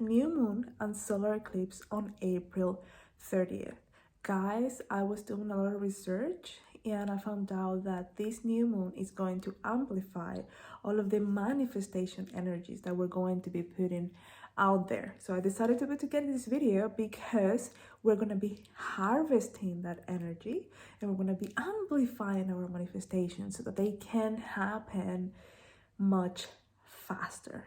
new moon and solar eclipse on April 30th. Guys, I was doing a lot of research and I found out that this new moon is going to amplify all of the manifestation energies that we're going to be putting out there. So I decided to put together this video because we're going to be harvesting that energy and we're going to be amplifying our manifestations so that they can happen much faster.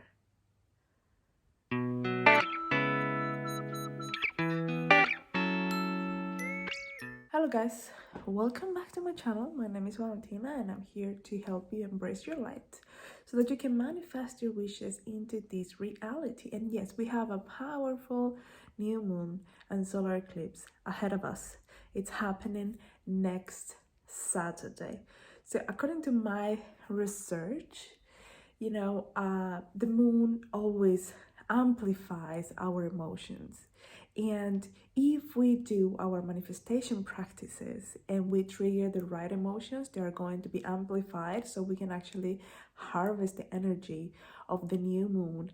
Hello guys, welcome back to my channel. My name is Valentina and I'm here to help you embrace your light so that you can manifest your wishes into this reality. And yes, we have a powerful new moon and solar eclipse ahead of us. It's happening next Saturday. So according to my research, the moon always amplifies our emotions. And if we do our manifestation practices and we trigger the right emotions, they are going to be amplified so we can actually harvest the energy of the new moon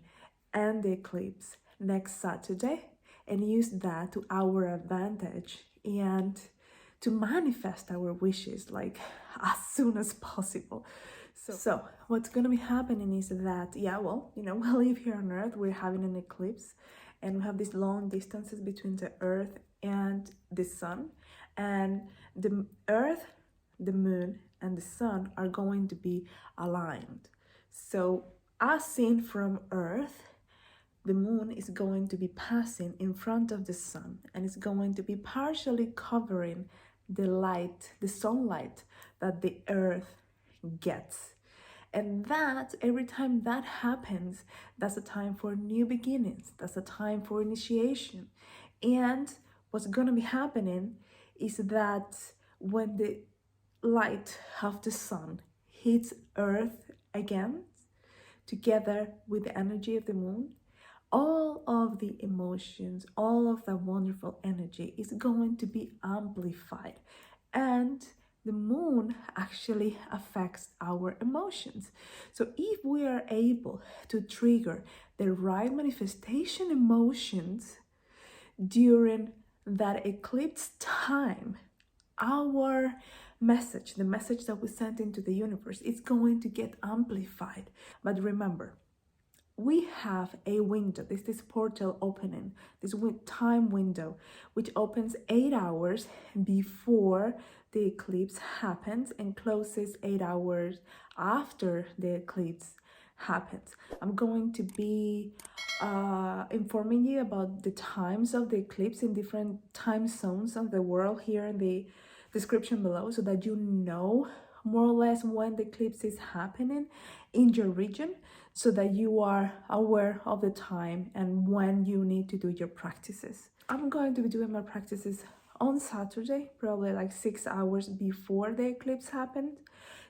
and the eclipse next Saturday and use that to our advantage and to manifest our wishes like as soon as possible. So what's going to be happening is that, we live here on Earth, we're having an eclipse and we have these long distances between the Earth and the Sun. And the Earth, the Moon, and the Sun are going to be aligned. So as seen from Earth, the Moon is going to be passing in front of the Sun and it's going to be partially covering the light, the sunlight that the Earth gets. And that every time that happens, that's a time for new beginnings. That's a time for initiation. And what's going to be happening is that when the light of the sun hits Earth again, together with the energy of the moon, all of the emotions, all of that wonderful energy is going to be amplified. And the moon actually affects our emotions. So if we are able to trigger the right manifestation emotions during that eclipse time, our message, the message that we sent into the universe, is going to get amplified. But remember, we have a window, this portal opening, this time window, which opens 8 hours before the eclipse happens and closes 8 hours after the eclipse happens. I'm going to be informing you about the times of the eclipse in different time zones of the world here in the description below so that you know more or less when the eclipse is happening in your region, so that you are aware of the time and when you need to do your practices. I'm going to be doing my practices on Saturday, probably like 6 hours before the eclipse happened,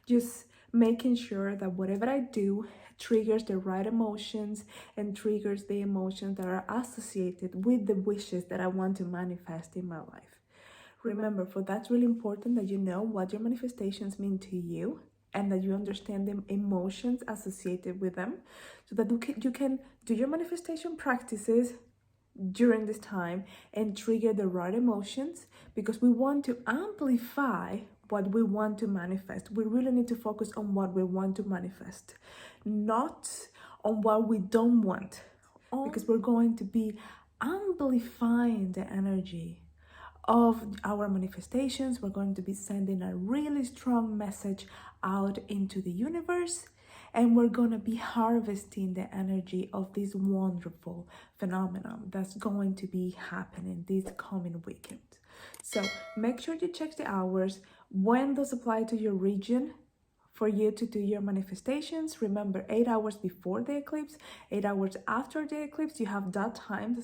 just making sure that whatever I do triggers the right emotions and triggers the emotions that are associated with the wishes that I want to manifest in my life. Remember, for that's really important that you know what your manifestations mean to you and that you understand the emotions associated with them so that you can do your manifestation practices during this time and trigger the right emotions, because we want to amplify what we want to manifest. We really need to focus on what we want to manifest, not on what we don't want, because we're going to be amplifying the energy of our manifestations. We're going to be sending a really strong message out into the universe, and we're going to be harvesting the energy of this wonderful phenomenon that's going to be happening this coming weekend. So make sure you check the hours when those apply to your region for you to do your manifestations. Remember, 8 hours before the eclipse, 8 hours after the eclipse, you have that time.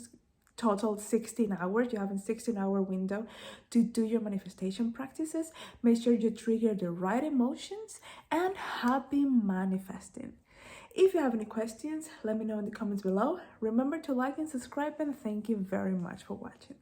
Total 16 hours. You have a 16-hour window to do your manifestation practices. Make sure you trigger the right emotions and happy manifesting. If you have any questions, let me know in the comments below. Remember to like and subscribe, and thank you very much for watching.